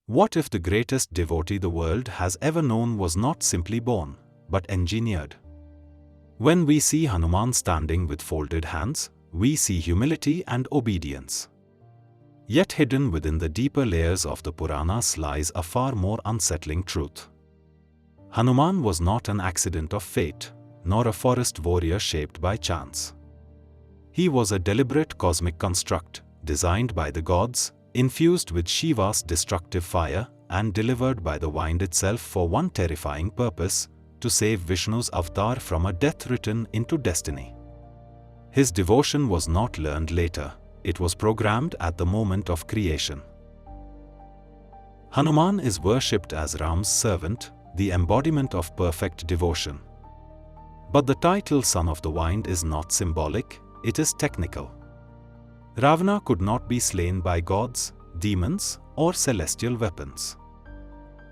What if the greatest devotee the world has ever known was not simply born, but engineered? When we see Hanuman standing with folded hands, we see humility and obedience. Yet hidden within the deeper layers of the Puranas lies a far more unsettling truth. Hanuman was not an accident of fate, nor a forest warrior shaped by chance. He was a deliberate cosmic construct, designed by the gods, infused with Shiva's destructive fire, and delivered by the wind itself for one terrifying purpose: to save Vishnu's avatar from a death written into destiny. His devotion was not learned later, it was programmed at the moment of creation. Hanuman is worshipped as Ram's servant, the embodiment of perfect devotion. But the title Son of the Wind is not symbolic, it is technical. Ravana could not be slain by gods, demons, or celestial weapons.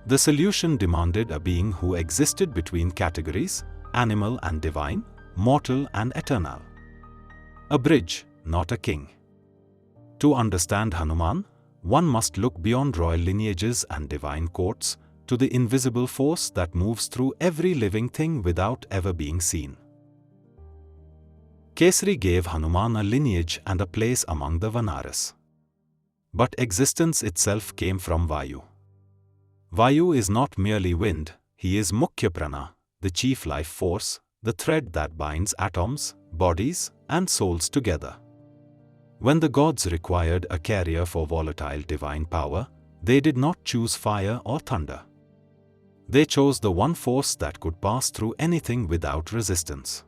The solution demanded a being who existed between categories, animal and divine, mortal and eternal. A bridge, not a king. To understand Hanuman, one must look beyond royal lineages and divine courts to the invisible force that moves through every living thing without ever being seen. Kesari gave Hanuman a lineage and a place among the Vanaras. But existence itself came from Vayu. Vayu is not merely wind, he is Mukhya Prana, the chief life force, the thread that binds atoms, bodies, and souls together. When the gods required a carrier for volatile divine power, they did not choose fire or thunder. They chose the one force that could pass through anything without resistance.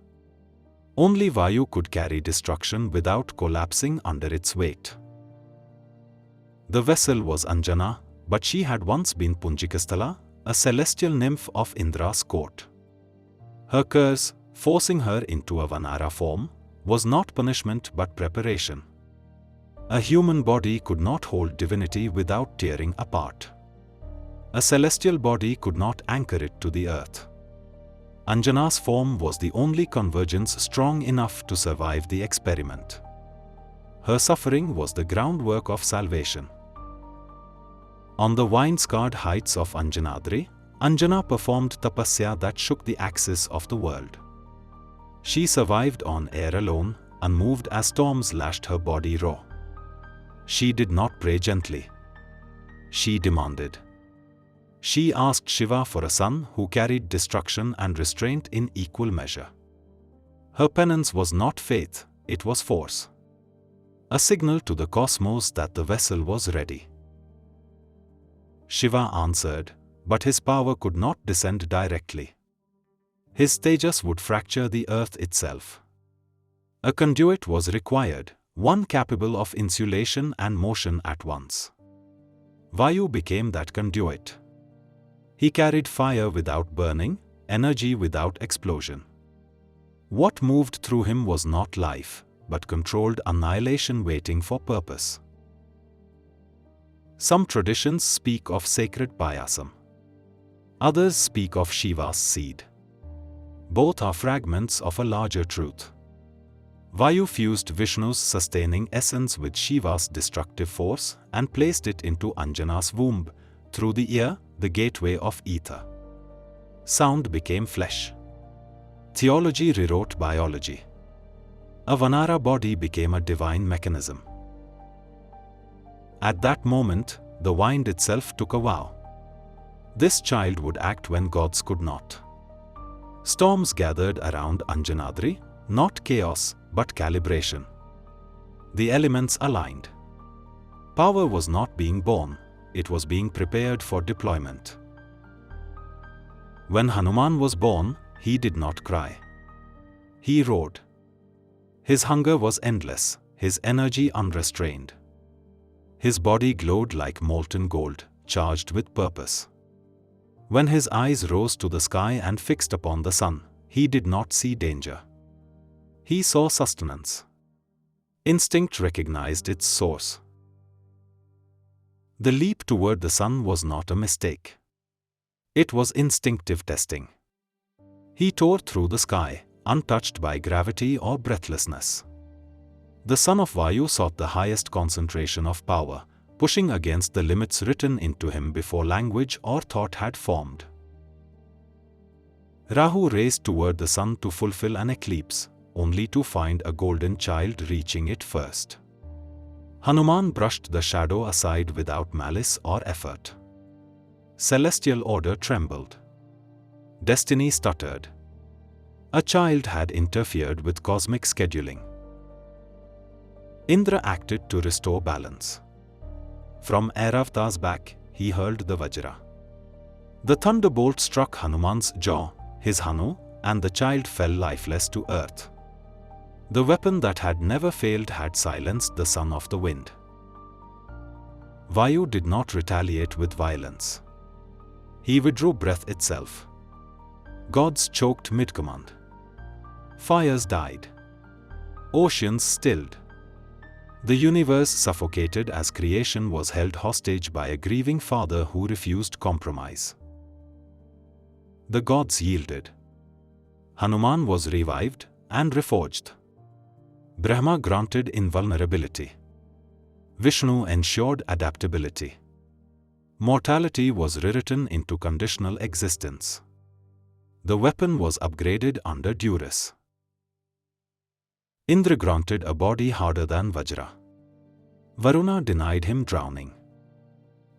Only Vayu could carry destruction without collapsing under its weight. The vessel was Anjana, but she had once been Punjikasthala, a celestial nymph of Indra's court. Her curse, forcing her into a Vanara form, was not punishment but preparation. A human body could not hold divinity without tearing apart. A celestial body could not anchor it to the earth. Anjana's form was the only convergence strong enough to survive the experiment. Her suffering was the groundwork of salvation. On the wind-scarred heights of Anjanadri, Anjana performed tapasya that shook the axis of the world. She survived on air alone, unmoved as storms lashed her body raw. She did not pray gently. She demanded. She asked Shiva for a son who carried destruction and restraint in equal measure. Her penance was not faith, it was force. A signal to the cosmos that the vessel was ready. Shiva answered, but his power could not descend directly. His tejas would fracture the earth itself. A conduit was required, one capable of insulation and motion at once. Vayu became that conduit. He carried fire without burning, energy without explosion. What moved through him was not life, but controlled annihilation waiting for purpose. Some traditions speak of sacred payasam. Others speak of Shiva's seed. Both are fragments of a larger truth. Vayu fused Vishnu's sustaining essence with Shiva's destructive force and placed it into Anjana's womb, through the ear, the gateway of ether. Sound became flesh. Theology rewrote biology. A Vanara body became a divine mechanism. At that moment, the wind itself took a vow. This child would act when gods could not. Storms gathered around Anjanadri, not chaos, but calibration. The elements aligned. Power was not being born, it was being prepared for deployment. When Hanuman was born, he did not cry. He roared. His hunger was endless, his energy unrestrained. His body glowed like molten gold, charged with purpose. When his eyes rose to the sky and fixed upon the sun, he did not see danger. He saw sustenance. Instinct recognized its source. The leap toward the sun was not a mistake. It was instinctive testing. He tore through the sky, untouched by gravity or breathlessness. The son of Vayu sought the highest concentration of power, pushing against the limits written into him before language or thought had formed. Rahu raced toward the sun to fulfill an eclipse, only to find a golden child reaching it first. Hanuman brushed the shadow aside without malice or effort. Celestial order trembled. Destiny stuttered. A child had interfered with cosmic scheduling. Indra acted to restore balance. From Airavata's back, he hurled the Vajra. The thunderbolt struck Hanuman's jaw, his Hanu, and the child fell lifeless to earth. The weapon that had never failed had silenced the son of the wind. Vayu did not retaliate with violence. He withdrew breath itself. Gods choked mid-command. Fires died. Oceans stilled. The universe suffocated as creation was held hostage by a grieving father who refused compromise. The gods yielded. Hanuman was revived and reforged. Brahma granted invulnerability. Vishnu ensured adaptability. Mortality was rewritten into conditional existence. The weapon was upgraded under duress. Indra granted a body harder than Vajra. Varuna denied him drowning.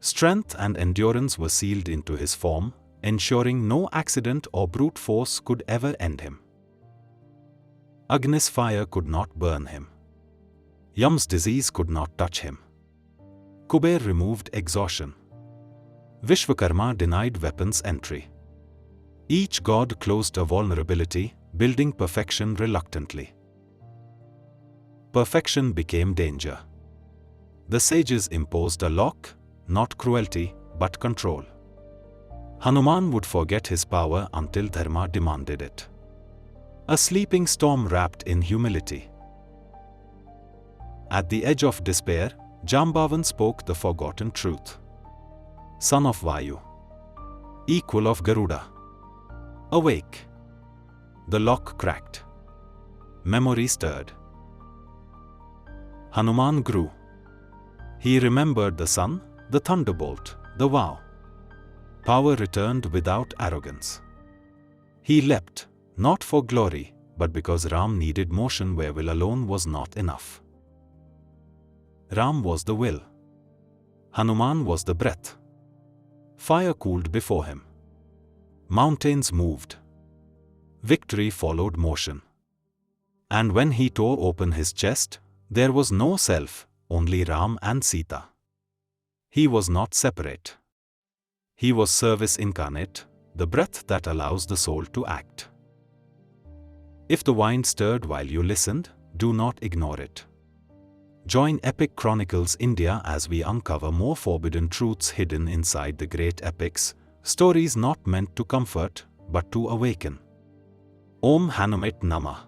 Strength and endurance were sealed into his form, ensuring no accident or brute force could ever end him. Agni's fire could not burn him. Yam's disease could not touch him. Kuber removed exhaustion. Vishwakarma denied weapons entry. Each god closed a vulnerability, building perfection reluctantly. Perfection became danger. The sages imposed a lock, not cruelty, but control. Hanuman would forget his power until Dharma demanded it. A sleeping storm wrapped in humility. At the edge of despair, Jambavan spoke the forgotten truth. Son of Vayu. Equal of Garuda. Awake. The lock cracked. Memory stirred. Hanuman grew. He remembered the sun, the thunderbolt, the vow. Power returned without arrogance. He leapt, not for glory, but because Ram needed motion where will alone was not enough. Ram was the will. Hanuman was the breath. Fire cooled before him. Mountains moved. Victory followed motion. And when he tore open his chest, there was no self, only Ram and Sita. He was not separate. He was service incarnate, the breath that allows the soul to act. If the wind stirred while you listened, do not ignore it. Join Epic Chronicles India as we uncover more forbidden truths hidden inside the great epics, stories not meant to comfort, but to awaken. Om Hanuman Namah.